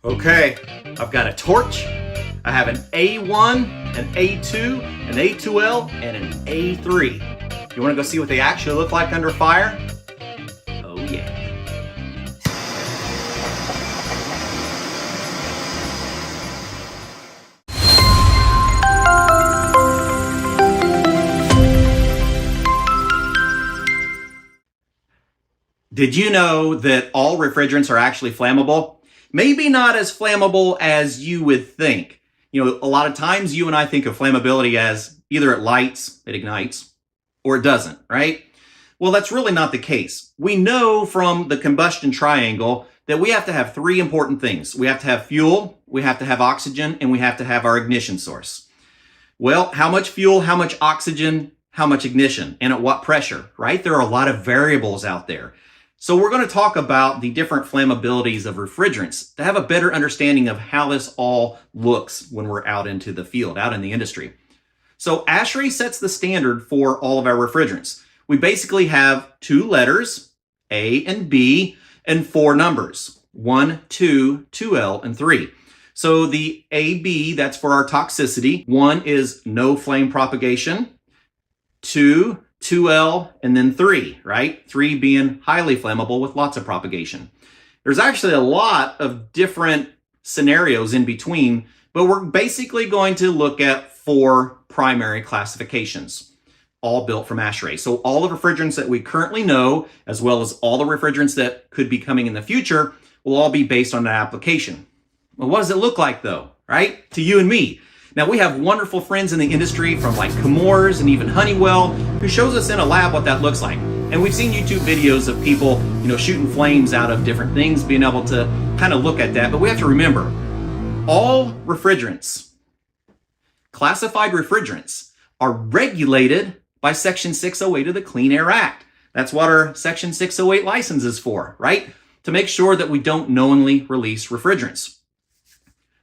Okay, I've got a torch, I have an A1, an A2, an A2L, and an A3. You wanna go see what they actually look like under fire? Oh yeah. Did you know that all refrigerants are actually flammable? Maybe not as flammable as you would think. You know, a lot of times you and I think of flammability as either it lights, it ignites, or it doesn't, right? Well, that's really not the case. We know from the combustion triangle that we have to have three important things. We have to have fuel, we have to have oxygen, and we have to have our ignition source. Well, how much fuel, how much oxygen, how much ignition, and at what pressure, right? There are a lot of variables out there. So we're going to talk about the different flammabilities of refrigerants to have a better understanding of how this all looks when we're out into the field, out in the industry. So ASHRAE sets the standard for all of our refrigerants. We basically have two letters, A and B, and four numbers, 1, 2, 2L, and 3. So the AB, that's for our toxicity. 1 is no flame propagation. 2, 2L, and then 3, right? 3 being highly flammable with lots of propagation. There's actually a lot of different scenarios in between, but we're basically going to look at 4 primary classifications, all built from ASHRAE. So all the refrigerants that we currently know, as well as all the refrigerants that could be coming in the future, will all be based on that application. Well, what does it look like though, right? To you and me. Now, we have wonderful friends in the industry from like Coburn and even Honeywell who shows us in a lab what that looks like. And we've seen YouTube videos of people, shooting flames out of different things, being able to kind of look at that. But we have to remember, all refrigerants, classified refrigerants, are regulated by Section 608 of the Clean Air Act. That's what our Section 608 license is for, right? To make sure that we don't knowingly release refrigerants.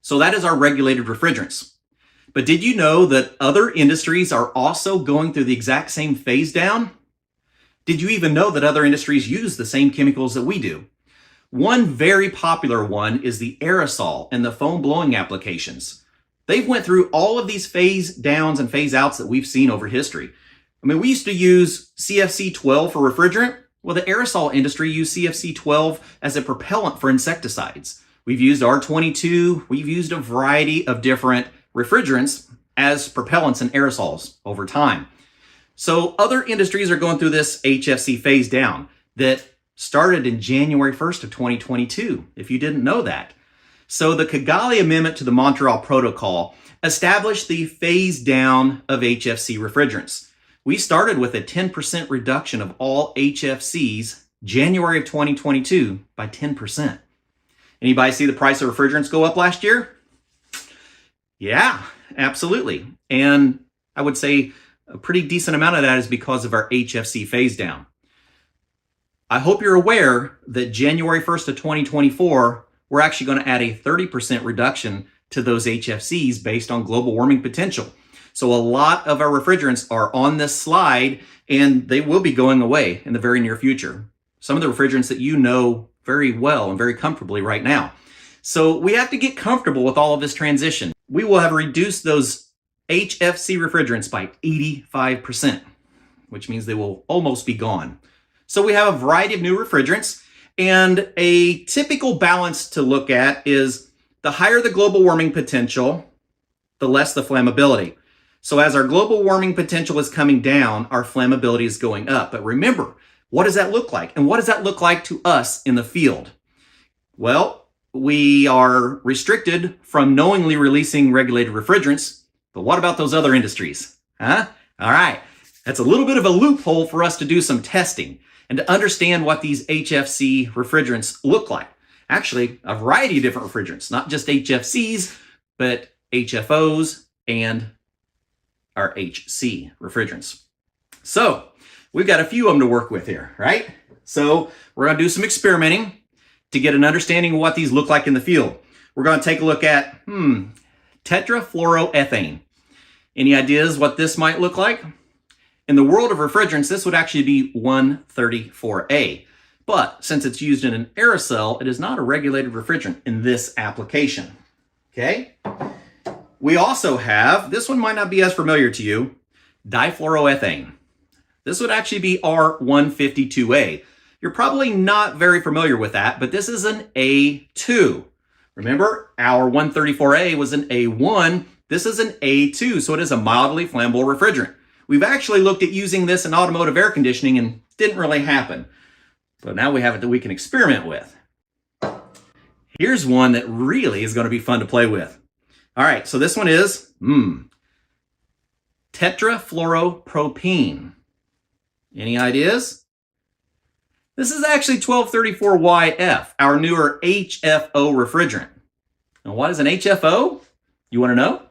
So that is our regulated refrigerants. But did you know that other industries are also going through the exact same phase down? Did you even know that other industries use the same chemicals that we do? One very popular one is the aerosol and the foam blowing applications. They've went through all of these phase downs and phase outs that we've seen over history. I mean, we used to use CFC-12 for refrigerant. Well, the aerosol industry used CFC-12 as a propellant for insecticides. We've used R-22. We've used a variety of different refrigerants as propellants and aerosols over time. So other industries are going through this HFC phase down that started in January 1st of 2022, if you didn't know that. So the Kigali Amendment to the Montreal Protocol established the phase down of HFC refrigerants. We started with a 10% reduction of all HFCs January of 2022 by 10%. Anybody see the price of refrigerants go up last year? Yeah, absolutely. And I would say a pretty decent amount of that is because of our HFC phase down. I hope you're aware that January 1st of 2024, we're actually going to add a 30% reduction to those HFCs based on global warming potential. So a lot of our refrigerants are on this slide and they will be going away in the very near future. Some of the refrigerants that you know very well and very comfortably right now. So we have to get comfortable with all of this transition. We will have reduced those HFC refrigerants by 85%, which means they will almost be gone. So we have a variety of new refrigerants, and a typical balance to look at is the higher the global warming potential, the less the flammability. So as our global warming potential is coming down, our flammability is going up. But remember, what does that look like? And what does that look like to us in the field? Well, we are restricted from knowingly releasing regulated refrigerants, but what about those other industries? Huh? All right, that's a little bit of a loophole for us to do some testing and to understand what these HFC refrigerants look like. Actually, a variety of different refrigerants, not just HFCs, but HFOs and our HC refrigerants. So we've got a few of them to work with here, right? So we're going to do some experimenting to get an understanding of what these look like in the field. We're going to take a look at tetrafluoroethane. Any ideas what this might look like? In the world of refrigerants, this would actually be 134A. But since it's used in an aerosol, it is not a regulated refrigerant in this application. Okay? We also have, this one might not be as familiar to you, difluoroethane. This would actually be R152A. You're probably not very familiar with that, but this is an A2. Remember, our 134A was an A1. This is an A2, so it is a mildly flammable refrigerant. We've actually looked at using this in automotive air conditioning and didn't really happen. But now we have it that we can experiment with. Here's one that really is going to be fun to play with. All right, so this one is tetrafluoropropene. Any ideas? This is actually 1234YF, our newer HFO refrigerant. Now, what is an HFO? You want to know?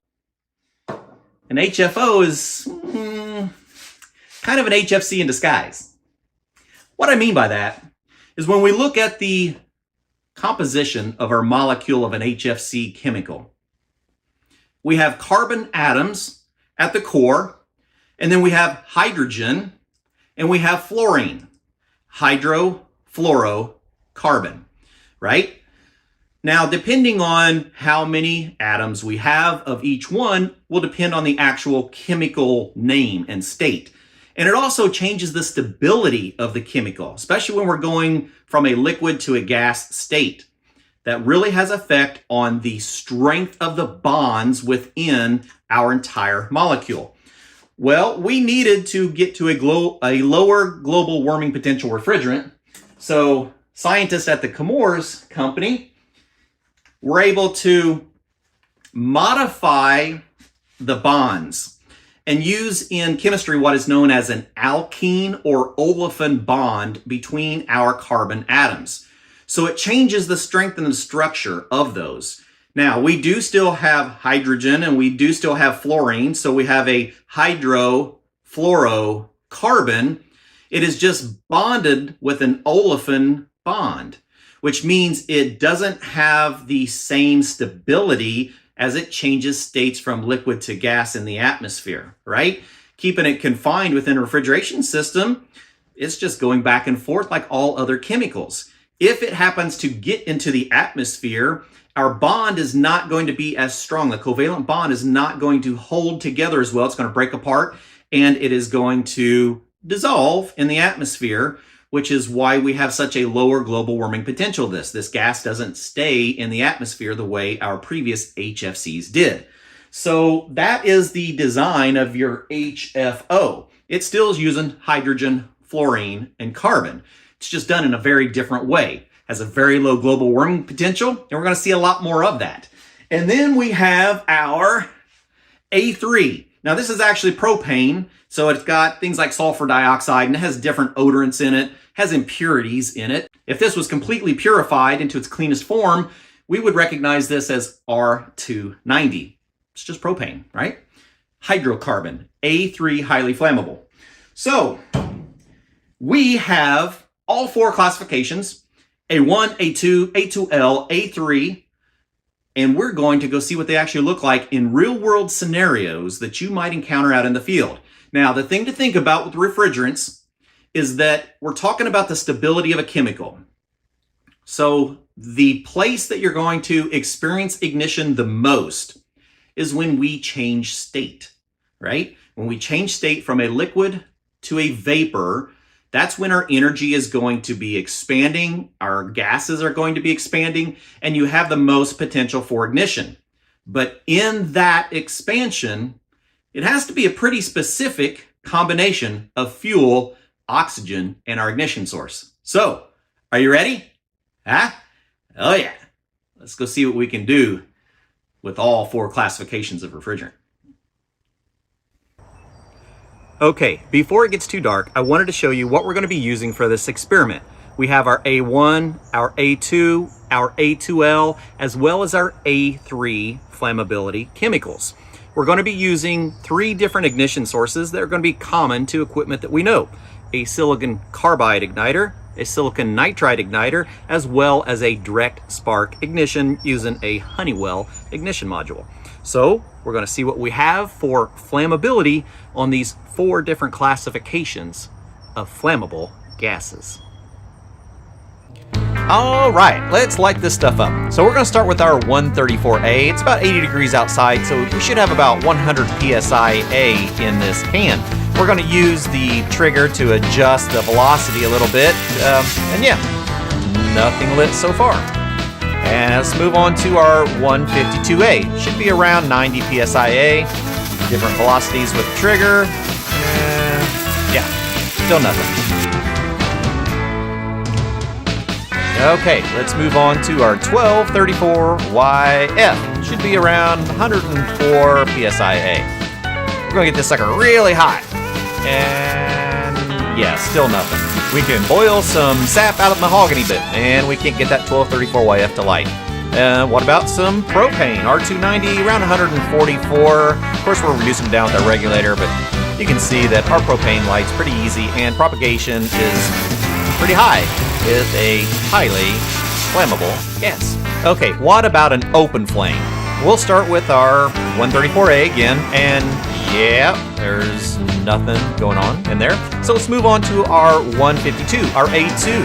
An HFO is kind of an HFC in disguise. What I mean by that is when we look at the composition of our molecule of an HFC chemical, we have carbon atoms at the core, and then we have hydrogen, and we have fluorine. Hydrofluorocarbon, right? Now, depending on how many atoms we have of each one will depend on the actual chemical name and state. And it also changes the stability of the chemical, especially when we're going from a liquid to a gas state. That really has effect on the strength of the bonds within our entire molecule. Well, we needed to get to a lower global warming potential refrigerant. So scientists at the Chemours company were able to modify the bonds and use in chemistry what is known as an alkene or olefin bond between our carbon atoms. So it changes the strength and the structure of those. Now, we do still have hydrogen and we do still have fluorine, so we have a hydrofluorocarbon. It is just bonded with an olefin bond, which means it doesn't have the same stability as it changes states from liquid to gas in the atmosphere, right? Keeping it confined within a refrigeration system, it's just going back and forth like all other chemicals. If it happens to get into the atmosphere, our bond is not going to be as strong. The covalent bond is not going to hold together as well. It's going to break apart and it is going to dissolve in the atmosphere, which is why we have such a lower global warming potential. This gas doesn't stay in the atmosphere the way our previous HFCs did. So that is the design of your HFO. It still is using hydrogen, fluorine, and carbon. It's just done in a very different way. Has a very low global warming potential, and we're going to see a lot more of that. And then we have our A3. Now, this is actually propane, so it's got things like sulfur dioxide, and it has different odorants in it, has impurities in it. If this was completely purified into its cleanest form, we would recognize this as R290. It's just propane, right? Hydrocarbon, A3, highly flammable. So, we have all four classifications, A1, A2, A2L, A3, and we're going to go see what they actually look like in real-world scenarios that you might encounter out in the field. Now, the thing to think about with refrigerants is that we're talking about the stability of a chemical. So the place that you're going to experience ignition the most is when we change state, right? When we change state from a liquid to a vapor, that's when our energy is going to be expanding, our gases are going to be expanding, and you have the most potential for ignition. But in that expansion, it has to be a pretty specific combination of fuel, oxygen, and our ignition source. So, are you ready? Huh? Oh yeah. Let's go see what we can do with all four classifications of refrigerant. Okay, before it gets too dark, I wanted to show you what we're going to be using for this experiment. We have our A1, our A2, our A2L, as well as our A3 flammability chemicals. We're going to be using three different ignition sources that are going to be common to equipment that we know. A silicon carbide igniter, a silicon nitride igniter, as well as a direct spark ignition using a Honeywell ignition module. So we're going to see what we have for flammability on these four different classifications of flammable gases. All right, let's light this stuff up. So we're going to start with our 134A. It's about 80 degrees outside, so we should have about 100 psi in this can. We're going to use the trigger to adjust the velocity a little bit, and yeah, nothing lit so far. And let's move on to our 152A. Should be around 90 psi. Different velocities with the trigger. Yeah, still nothing. Okay, let's move on to our 1234YF. Should be around 104 psia. We're gonna get this sucker really hot. And yeah, still nothing. We can boil some sap out of the mahogany bit, and we can't get that 1234YF to light. What about some propane? R290, around 144. Of course, we're reducing down with our regulator, but you can see that our propane lights pretty easy, and propagation is pretty high with a highly flammable gas. Okay, what about an open flame? We'll start with our 134A again, and yeah, there's nothing going on in there. So let's move on to our 152, our A2.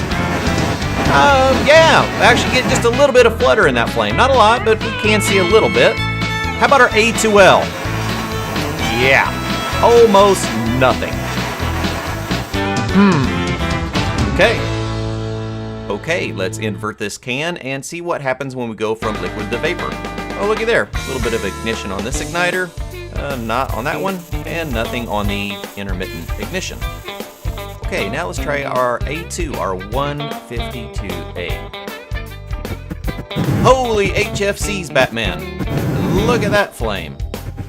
Yeah, we actually get just a little bit of flutter in that flame. Not a lot, but we can see a little bit. How about our A2L? Yeah, almost nothing. Okay, let's invert this can and see what happens when we go from liquid to vapor. Oh, looky there. A little bit of ignition on this igniter, not on that one, and nothing on the intermittent ignition. Okay, now let's try our A2, our 152A. Holy HFCs, Batman. Look at that flame.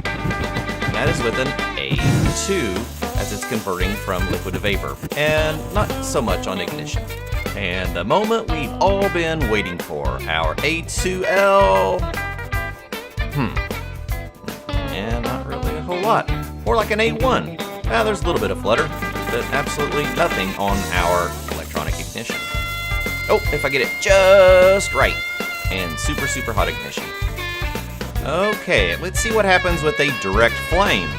And that is with an A2 as it's converting from liquid to vapor, and not so much on ignition. And the moment we've all been waiting for, our A2L. And not really a whole lot. More like an A1. There's a little bit of flutter, but absolutely nothing on our electronic ignition. Oh, if I get it just right. And super, super hot ignition. Okay, let's see what happens with a direct flame.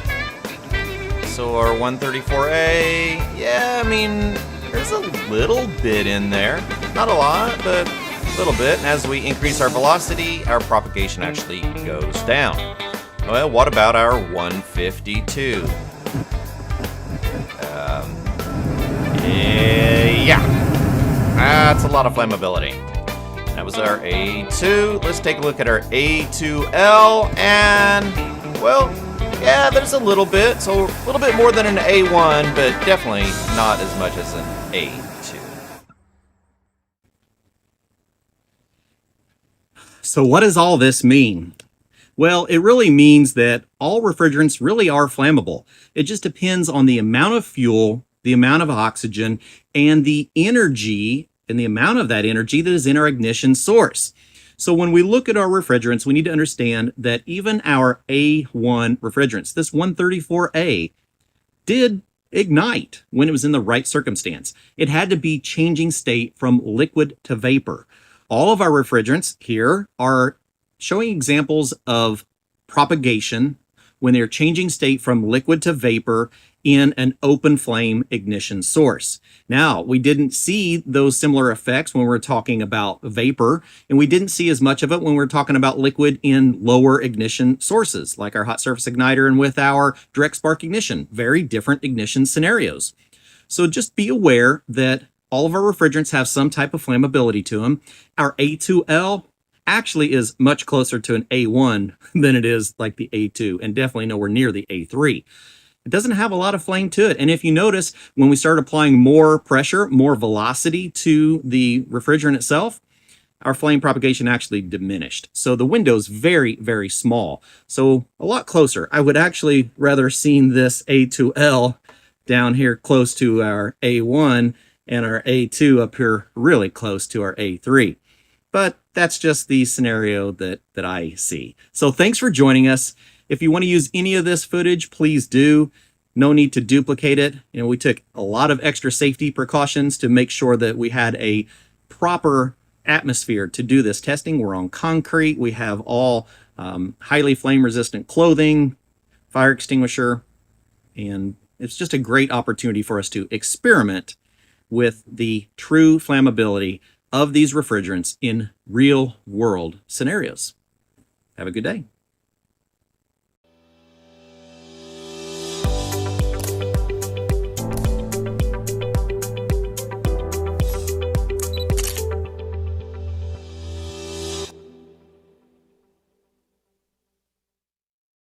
So our 134A, yeah, I mean, there's a little bit in there. Not a lot, but a little bit. And as we increase our velocity, our propagation actually goes down. Well, what about our 152? Yeah, that's a lot of flammability. That was our A2. Let's take a look at our A2L, and, well, yeah, there's a little bit. So a little bit more than an A1, but definitely not as much as an A2. So what does all this mean? Well, it really means that all refrigerants really are flammable. It just depends on the amount of fuel, the amount of oxygen, and the energy, and the amount of that energy that is in our ignition source. So when we look at our refrigerants, we need to understand that even our A1 refrigerants, this 134A, did ignite when it was in the right circumstance. It had to be changing state from liquid to vapor. All of our refrigerants here are showing examples of propagation when they're changing state from liquid to vapor in an open flame ignition source. Now, we didn't see those similar effects when we're talking about vapor, and we didn't see as much of it when we're talking about liquid in lower ignition sources, like our hot surface igniter and with our direct spark ignition. Very different ignition scenarios. So just be aware that all of our refrigerants have some type of flammability to them. Our A2L actually is much closer to an A1 than it is like the A2, and definitely nowhere near the A3. It doesn't have a lot of flame to it. And if you notice, when we start applying more pressure, more velocity to the refrigerant itself, our flame propagation actually diminished. So the window's very, very small. So a lot closer. I would actually rather seen this A2L down here close to our A1 and our A2 up here really close to our A3. But that's just the scenario that I see. So thanks for joining us. If you want to use any of this footage, please do. No need to duplicate it. You know, we took a lot of extra safety precautions to make sure that we had a proper atmosphere to do this testing. We're on concrete. We have all highly flame resistant clothing, fire extinguisher, and it's just a great opportunity for us to experiment with the true flammability of these refrigerants in real world scenarios. Have a good day.